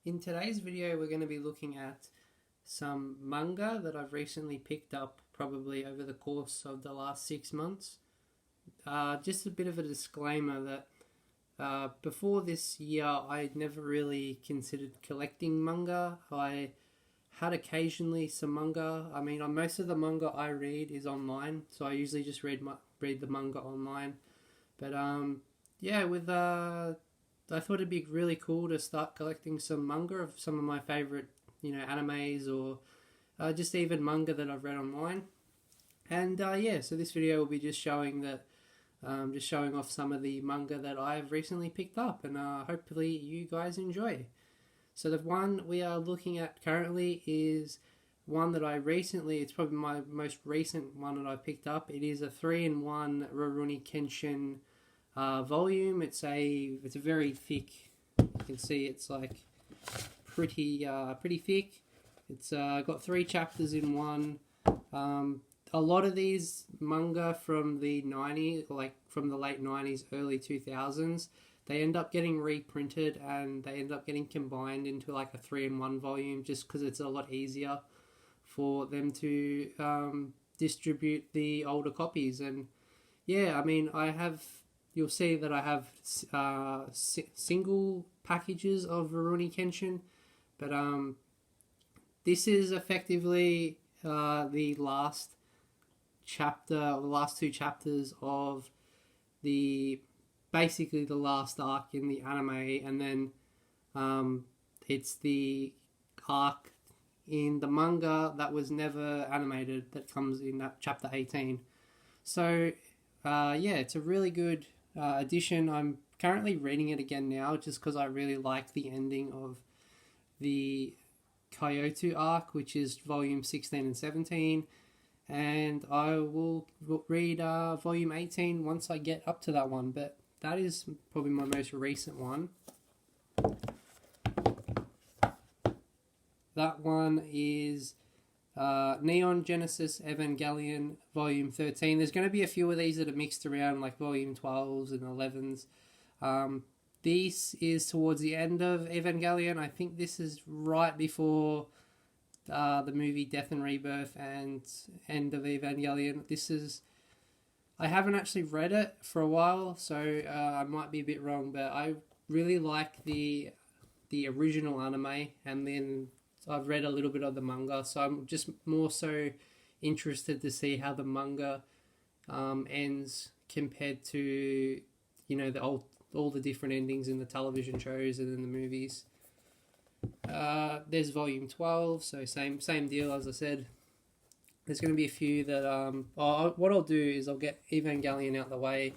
In today's video, we're going to be looking at some manga that I've recently picked up probably over the course of the last 6 months. Just a bit of a disclaimer that before this year, I never really considered collecting manga. I had occasionally some manga. I mean, most of the manga I read is online, so I usually just read the manga online. But yeah, I thought it'd be really cool to start collecting some manga of some of my favorite, animes or just even manga that I've read online. And yeah, so this video will be just showing just showing off some of the manga that I've recently picked up, and hopefully you guys enjoy. So the one we are looking at currently is one that it's probably my most recent one that I picked up. It is a 3-in-1 Rurouni Kenshin volume. It's a very thick. You can see it's like pretty thick. It's got 3 chapters in one. A lot of these manga from the 90s, like from the late 90s, early 2000s, they end up getting reprinted and they end up getting combined into like a 3-in-1 volume just because it's a lot easier for them to distribute the older copies. And yeah, I mean, you'll see that I have single packages of Rurouni Kenshin, but this is effectively the last the last 2 chapters of basically the last arc in the anime, and then it's the arc in the manga that was never animated that comes in that chapter 18. So yeah, it's a really good edition. I'm currently reading it again now just because I really like the ending of the Kyoto arc, which is volume 16 and 17, and I will read volume 18 once I get up to that one, but that is probably my most recent one. That one is Neon Genesis Evangelion volume 13. There's going to be a few of these that are mixed around, like volume 12s and 11s. This is towards the end of Evangelion. I think this is right before the movie Death and Rebirth and end of Evangelion. I haven't actually read it for a while, so I might be a bit wrong, but I really like the original anime, and then I've read a little bit of the manga, so I'm just more so interested to see how the manga ends compared to all the different endings in the television shows and in the movies. There's volume 12, so same deal as I said. There's going to be a few that what I'll do is I'll get Evangelion out the way,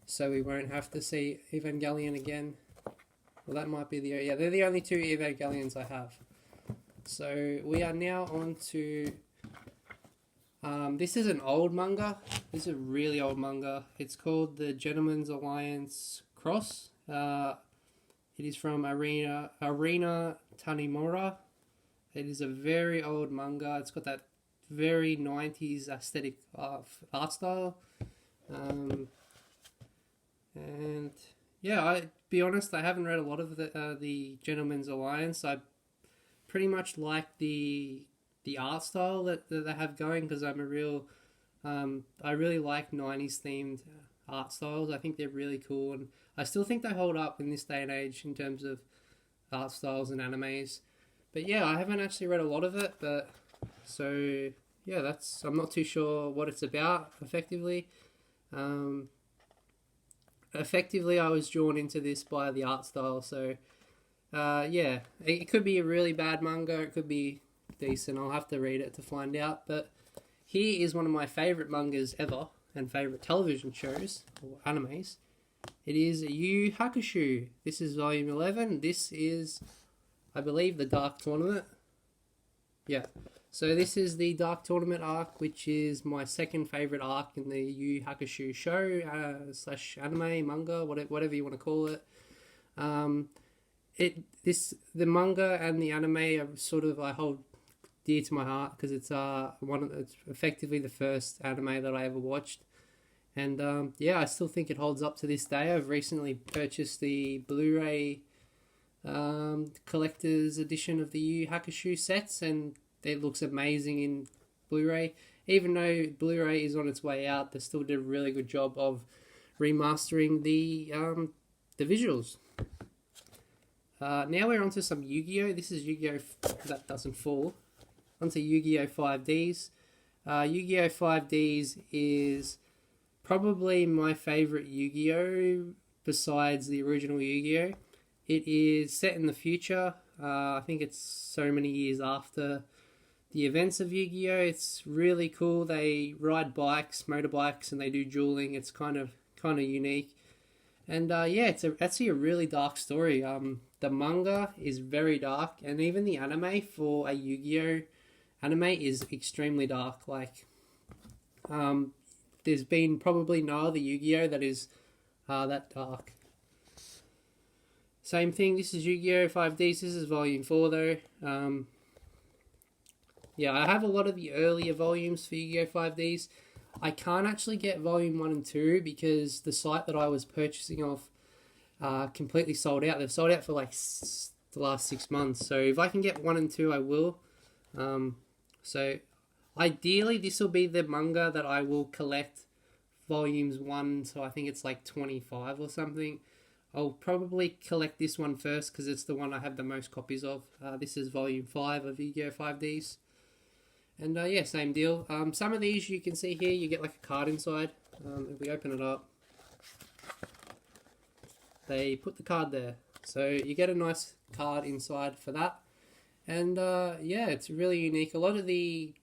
so we won't have to see Evangelion again. Well, that might be they're the only 2 Evangelions I have. So we are now on to this is an old manga. This is a really old manga. It's called The Gentleman's Alliance Cross. It is from Arena Tanimura. It is a very old manga. It's got that very 90s aesthetic art style. And yeah, I be honest, I haven't read a lot of the Gentleman's Alliance. I pretty much like the art style that they have going, because I really like 90s themed art styles. I think they're really cool, and I still think they hold up in this day and age in terms of art styles and animes. But yeah, I haven't actually read a lot of it, but so yeah, I'm not too sure what it's about effectively. Effectively, I was drawn into this by the art style, so yeah, it could be a really bad manga, it could be decent. I'll have to read it to find out. But here is one of my favourite mangas ever and favourite television shows or animes. It is Yu Hakusho. This is volume 11. This is, I believe, the Dark Tournament. Yeah. So this is the Dark Tournament arc, which is my second favourite arc in the Yu Hakusho show / anime, manga, whatever you want to call it. The manga and the anime are sort of, I hold dear to my heart because it's it's effectively the first anime that I ever watched, and yeah, I still think it holds up to this day. I've recently purchased the Blu-ray collector's edition of the Yu Hakusho sets, and it looks amazing in Blu-ray. Even though Blu-ray is on its way out, they still did a really good job of remastering the visuals. Now we're onto some Yu-Gi-Oh! This is Yu-Gi-Oh! That doesn't fall. Onto Yu-Gi-Oh! 5Ds. Yu-Gi-Oh! 5Ds is probably my favourite Yu-Gi-Oh! Besides the original Yu-Gi-Oh! It is set in the future. I think it's so many years after the events of Yu-Gi-Oh! It's really cool. They ride bikes, motorbikes, and they do dueling. It's kind of unique. And yeah, it's actually a really dark story. The manga is very dark, and even the anime for a Yu-Gi-Oh! Anime is extremely dark. Like, there's been probably no other Yu-Gi-Oh! That is that dark. Same thing, this is Yu-Gi-Oh! 5Ds, this is volume 4 though. Yeah, I have a lot of the earlier volumes for Yu-Gi-Oh! 5Ds. I can't actually get volume 1 and 2 because the site that I was purchasing off completely sold out. They've sold out for like the last 6 months. So if I can get 1 and 2, I will. So ideally, this will be the manga that I will collect volumes 1, so I think it's like 25 or something. I'll probably collect this one first because it's the one I have the most copies of. This is volume 5 of Yu-Gi-Oh! 5Ds. And yeah, same deal. Some of these you can see here, you get like a card inside. If we open it up, they put the card there. So you get a nice card inside for that. And yeah, it's really unique. A lot of the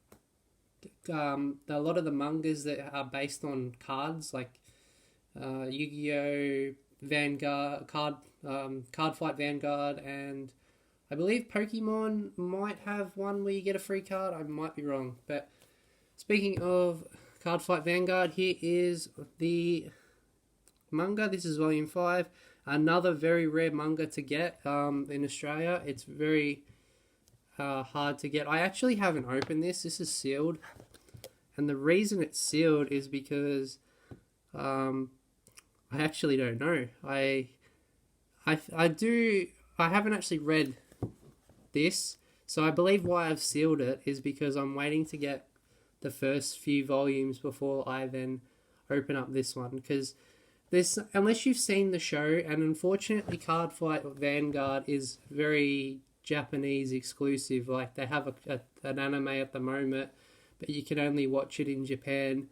mangas that are based on cards, like Yu-Gi-Oh! Vanguard, Card Fight Vanguard, and I believe Pokemon might have one where you get a free card. I might be wrong. But speaking of Card Fight Vanguard, here is the manga. This is volume 5. Another very rare manga to get in Australia. It's very hard to get. I actually haven't opened this. This is sealed. And the reason it's sealed is because I actually don't know. I haven't actually read this, so I believe why I've sealed it is because I'm waiting to get the first few volumes before I then open up this one. Because this, unless you've seen the show, and unfortunately Card Fight Vanguard is very Japanese exclusive. Like, they have an anime at the moment, but you can only watch it in Japan.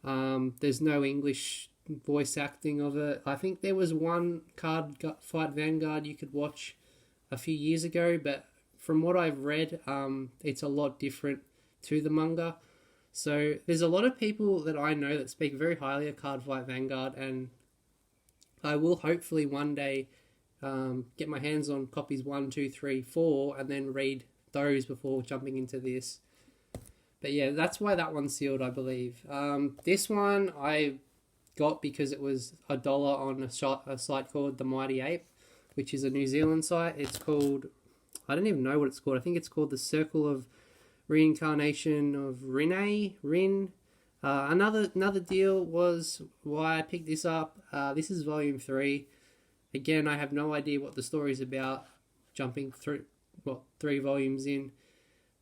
There's no English voice acting of it. I think there was one Card Fight Vanguard you could watch a few years ago, but from what I've read, it's a lot different to the manga. So there's a lot of people that I know that speak very highly of Card Fight Vanguard, and I will hopefully one day get my hands on copies 1, 2, 3, 4, and then read those before jumping into this. But yeah, that's why that one's sealed, I believe. This one I got because it was $1 on a site called The Mighty Ape, which is a New Zealand site. It's called, I don't even know what it's called. I think it's called The Circle of Reincarnation of Rin. Another deal was why I picked this up. This is volume 3. Again, I have no idea what the story's about, jumping through, 3 volumes in.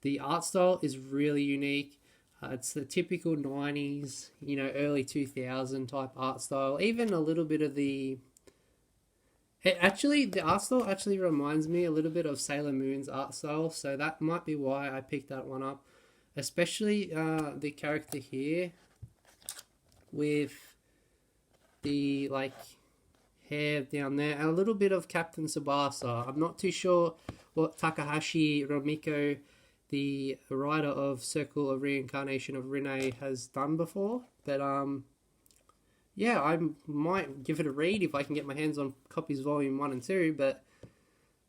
The art style is really unique. It's the typical 90s, early 2000 type art style. Even a little bit of the art style actually reminds me a little bit of Sailor Moon's art style. So that might be why I picked that one up. Especially the character here with the hair down there. And a little bit of Captain Tsubasa. I'm not too sure what Takahashi Romiko, the writer of Circle of Reincarnation of Rin, has done before. But yeah, I might give it a read if I can get my hands on copies volume 1 and 2. But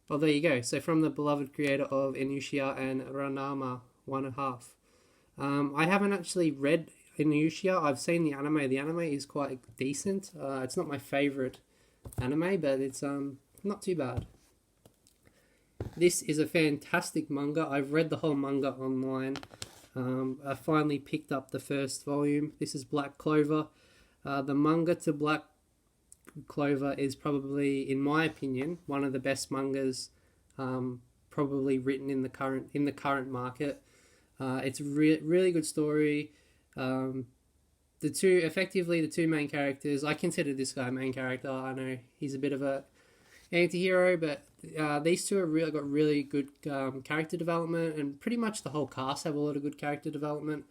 well, there you go. So from the beloved creator of Inuyasha and Ranma 1.5. I haven't actually read Inuyasha. I've seen the anime. The anime is quite decent. It's not my favorite anime, but it's not too bad. This is a fantastic manga. I've read the whole manga online. I finally picked up the first volume. This is Black Clover. The manga to Black Clover is probably, in my opinion, one of the best mangas probably written in the current market. It's really good story. The two main characters. I consider this guy a main character. I know he's a bit of a anti-hero, but these two have got really good character development, and pretty much the whole cast have a lot of good character development.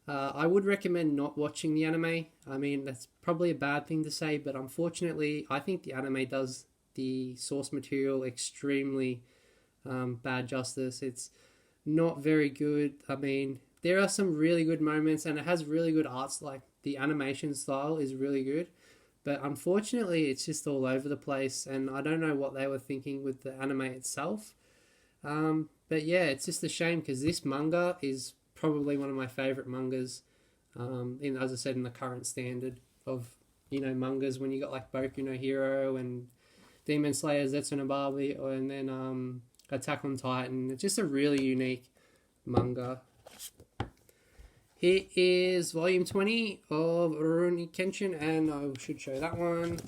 I would recommend not watching the anime. I mean, that's probably a bad thing to say, but unfortunately, I think the anime does the source material extremely bad justice. It's not very good. I mean, there are some really good moments, and it has really good arts. Like, the animation style is really good, but unfortunately, it's just all over the place, and I don't know what they were thinking with the anime itself. But yeah, it's just a shame, because this manga is probably one of my favorite mangas, as I said, in the current standard of, mangas, when you got like Boku no Hero and Demon Slayer, Zetsu no Barbie, and then Attack on Titan. It's just a really unique manga. Here is volume 20 of Rurouni Kenshin, and I should show that one.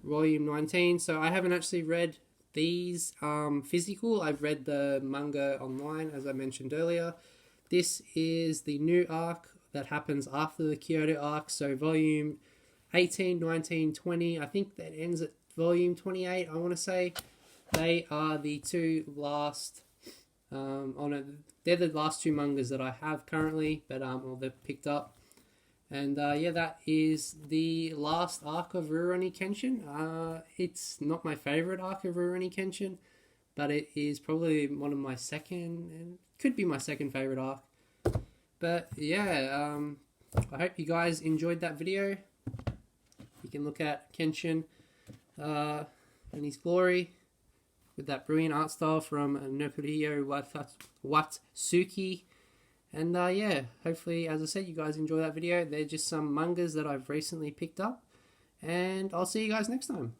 Volume 19. So I haven't actually read these physical. I've read the manga online, as I mentioned earlier. This is the new arc that happens after the Kyoto arc. So volume 18, 19, 20. I think that ends at volume 28, I want to say. They are the two last... they're the last two mangas that I have currently, but they've picked up. And yeah, that is the last arc of Rurouni Kenshin. It's not my favorite arc of Rurouni Kenshin, but it is probably one of my second, and could be my second favorite arc. But yeah, I hope you guys enjoyed that video. You can look at Kenshin in his glory, with that brilliant art style from Nobuhiro Watsuki. And yeah, hopefully, as I said, you guys enjoy that video. They're just some mangas that I've recently picked up. And I'll see you guys next time.